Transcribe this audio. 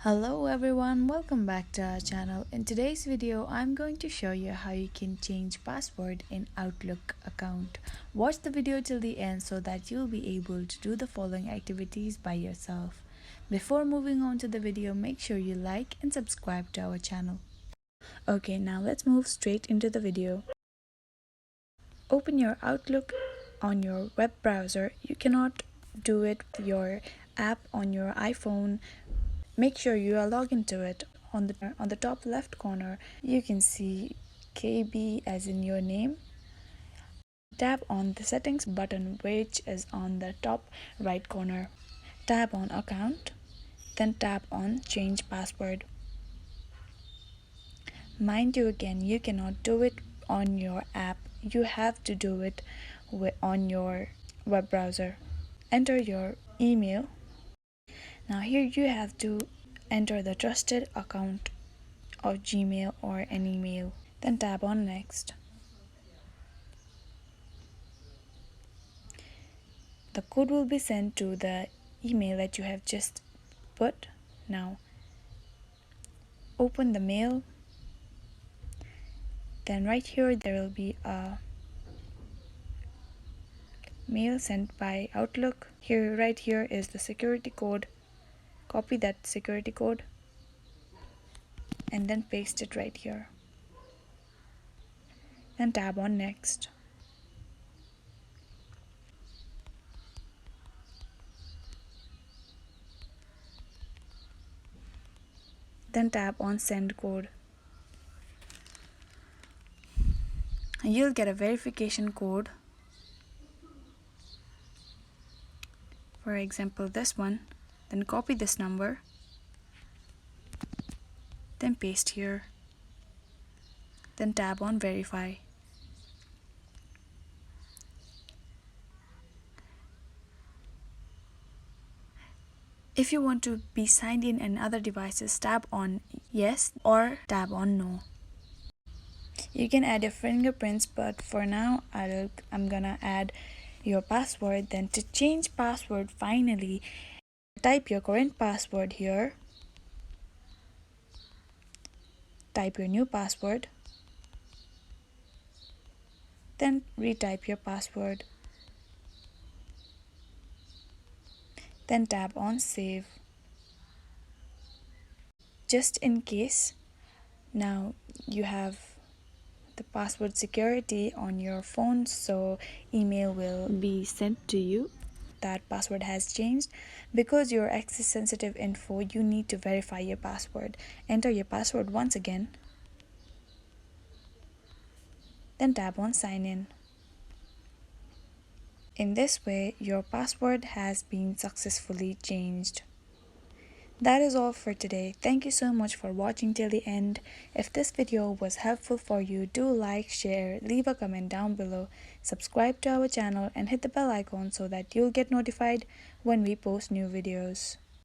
Hello everyone, welcome back to our channel. In today's video, I'm going to show you how you can change password in Outlook account. Watch the video till the end so that you'll be able to do the following activities by yourself. Before moving on to the video, make sure you like and subscribe to our channel. Okay, now let's move straight into the video. Open your Outlook on your web browser. You cannot do it with your app on your iPhone. Make sure you are logged into it. On the top left corner, you can see KB as in your name. Tap on the settings button, which is on the top right corner. Tap on account, then tap on change password. Mind you, again, you cannot do it on your app. You have to do it on your web browser. Enter your email. Now here you have to enter the trusted account of Gmail or an email. Then tap on next. The code will be sent to the email that you have just put. Now open the mail. Then right here there will be a mail sent by Outlook. Right here is the security code. Copy that security code and then paste it right here. Then tap on next. Then tap on send code. You'll get a verification code. For example, this one. Then copy this number. Then paste here. Then tap on verify. If you want to be signed in other devices, tap on yes or tap on no. You can add your fingerprints, but for now I'm gonna add your password. Then to change password, finally type your current password here. Type your new password. Then retype your password. Then tap on save. Just in case, now you have the password security on your phone, so email will be sent to you that password has changed. Because your access sensitive info, you need to verify your password. Enter your password once again, then tap on sign in. In this way, your password has been successfully changed. That is all for today. Thank you so much for watching till the end. If this video was helpful for you, do like, share, leave a comment down below, subscribe to our channel and hit the bell icon so that you'll get notified when we post new videos.